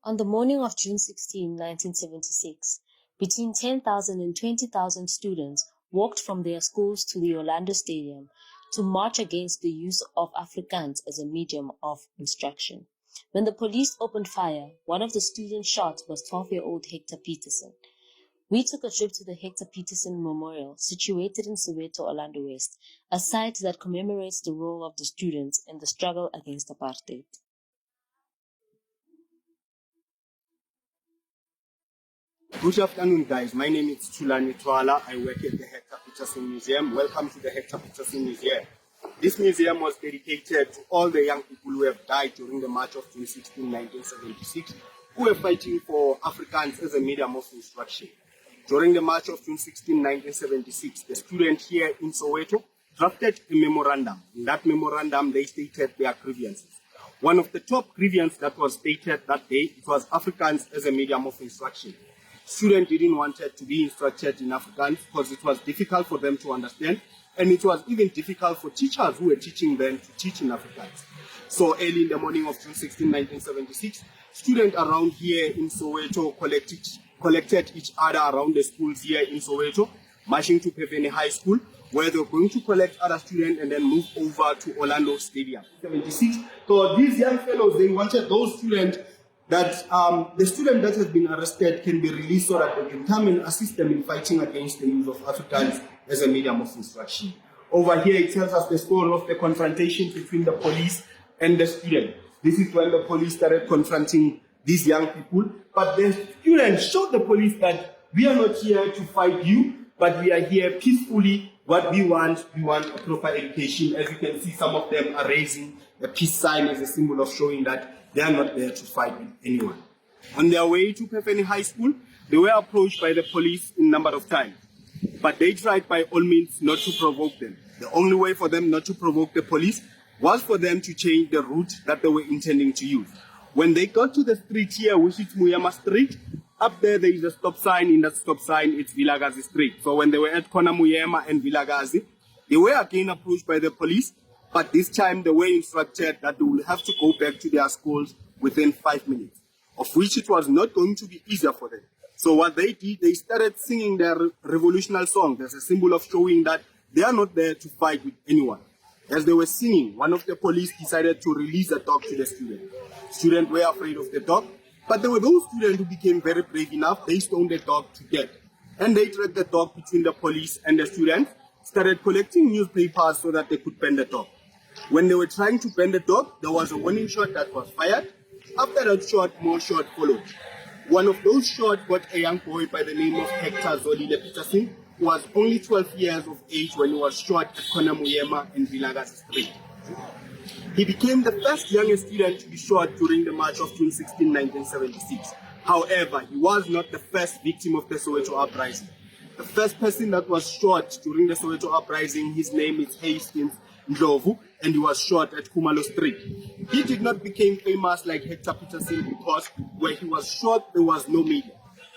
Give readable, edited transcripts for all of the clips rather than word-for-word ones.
On the morning of June 16, 1976, between 10,000 and 20,000 students walked from their schools to the Orlando Stadium to march against the use of Afrikaans as a medium of instruction. When the police opened fire, one of the students shot was 12-year-old Hector Pieterson. We took a trip to the Hector Pieterson Memorial, situated in Soweto, Orlando West, a site that commemorates the role of the students in the struggle against apartheid. Good afternoon, guys. My name is Tulani Twala. I work at the Hector Pieterson Museum. Welcome to the Hector Pieterson Museum. This museum was dedicated to all the young people who have died during the March of June 16, 1976, who were fighting for Afrikaans as a medium of instruction. During the March of June 16, 1976, the students here in Soweto drafted a memorandum. In that memorandum, they stated their grievances. One of the top grievances that was stated that day, it was Afrikaans as a medium of instruction. Students didn't want to be instructed in Afrikaans because it was difficult for them to understand, and it was even difficult for teachers who were teaching them to teach in Afrikaans. So early in the morning of June 16, 1976, students around here in Soweto collected each other around the schools here in Soweto, marching to Pevene High School, where they were going to collect other students and then move over to Orlando Stadium. 76. So these young fellows, they wanted those students that the student that has been arrested can be released so that they can come and assist them in fighting against the use of Afrikaans as a medium of instruction. Over here, it tells us the story of the confrontation between the police and the student. This is when the police started confronting these young people, but the students showed the police that we are not here to fight you, but we are here peacefully. What we want a proper education. As you can see, some of them are raising a peace sign as a symbol of showing that they are not there to fight with anyone. On their way to Pevene High School, they were approached by the police a number of times, but they tried by all means not to provoke them. The only way for them not to provoke the police was for them to change the route that they were intending to use. When they got to the street here, which is Muyama Street, up there is a stop sign. In that stop sign, it's Vilakazi Street. So when they were at corner Muyama and Vilakazi, they were again approached by the police, but this time they were instructed that they will have to go back to their schools within 5 minutes, of which it was not going to be easier for them. So what they did, they started singing their revolutionary song. There's a symbol of showing that they are not there to fight with anyone. As they were singing, one of the police decided to release a dog to the student. Students were afraid of the dog, but there were those students who became very brave enough. They stoned the dog to death. And they dragged the dog between the police and the students, started collecting newspapers so that they could ban the dog. When they were trying to ban the dog, there was a warning shot that was fired. After that shot, more shots followed. One of those shots got a young boy by the name of Hector Pieterson, who was only 12 years of age when he was shot at corner Muyema and Vilakazi Street. He became the first youngest student to be shot during the March of June 16, 1976. However, he was not the first victim of the Soweto uprising. The first person that was shot during the Soweto uprising, his name is Hastings Ndlovu, and he was shot at Kumalo Street. He did not become famous like Hector Pieterson because where he was shot, there was no media.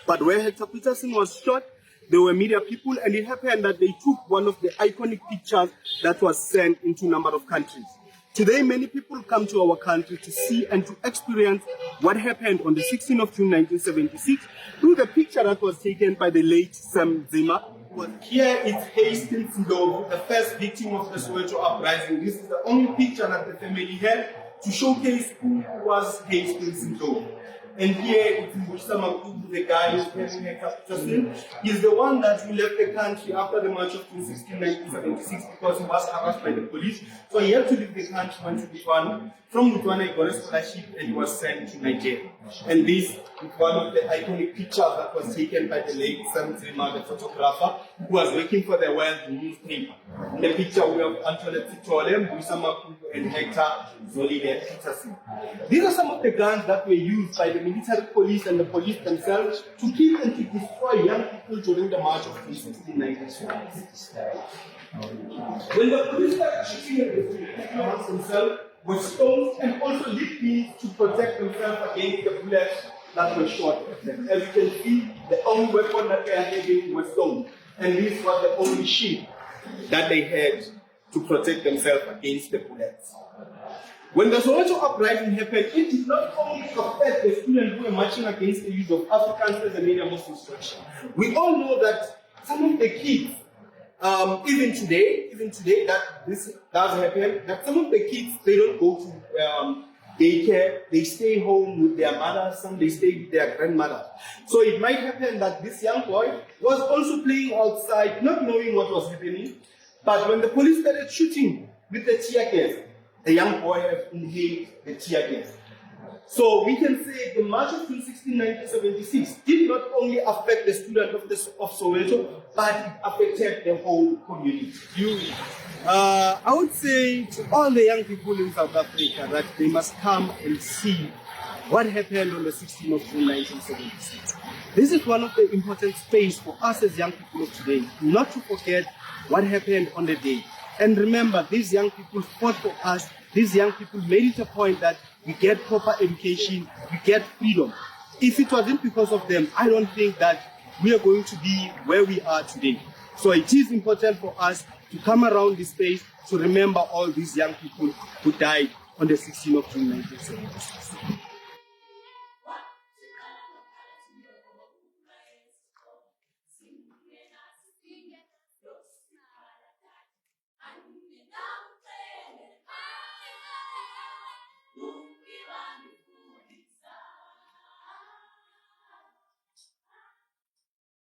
But where Hector Pieterson was shot, there were media people, and it happened that they took one of the iconic pictures that was sent into a number of countries. Today, many people come to our country to see and to experience what happened on the 16th of June 1976 through the picture that was taken by the late Sam Zima. Here is Hastings Ndlovu, the first victim of the Soweto uprising. This is the only picture that the family had to showcase who was Hastings Ndlovu. And here it's Mbuyisa Makubu, the guy who's carrying Hector Pieterson. He's the one that who left the country after the March of June 16, 1976 because he was harassed by the police. So he had to leave the country, went to Botswana. From Botswana, he got a scholarship and he was sent to Nigeria. And this is one of the iconic pictures that was taken by the late Sam Zima, the photographer, who was working for the World newspaper. In the picture, we have Antoinette Sitole, Mbuyisa Makubu, and Hector Pieterson. These are some of the guns that were used by the military police and the police themselves to kill and to destroy young people during the March of June 16, 1976. When the police started shooting at the students amongst themselves with stones and also lead beams to protect themselves against the bullets that were shot at them. As you can see, the only weapon that they are having was stones. And this was the only shield that they had to protect themselves against the bullets. When the Soweto uprising happened, it did not only affect the students who were marching against the use of Afrikaans as a medium of instruction. We all know that some of the kids, even today, that this does happen, that some of the kids, they don't go to daycare, they stay home with their mothers, some they stay with their grandmother. So it might happen that this young boy was also playing outside, not knowing what was happening, but when the police started shooting with the tear gas, the young boy had inhaled the tear gas. So we can say the March of June 16, 1976 did not only affect the students of Soweto, but it affected the whole community. I would say to all the young people in South Africa that they must come and see what happened on the 16th of June 1976. This is one of the important space for us as young people of today, not to forget what happened on the day. And remember, these young people fought for us. These young people made it a point that we get proper education, we get freedom. If it wasn't because of them, I don't think that we are going to be where we are today. So it is important for us to come around this space to remember all these young people who died on the 16th of June 1976.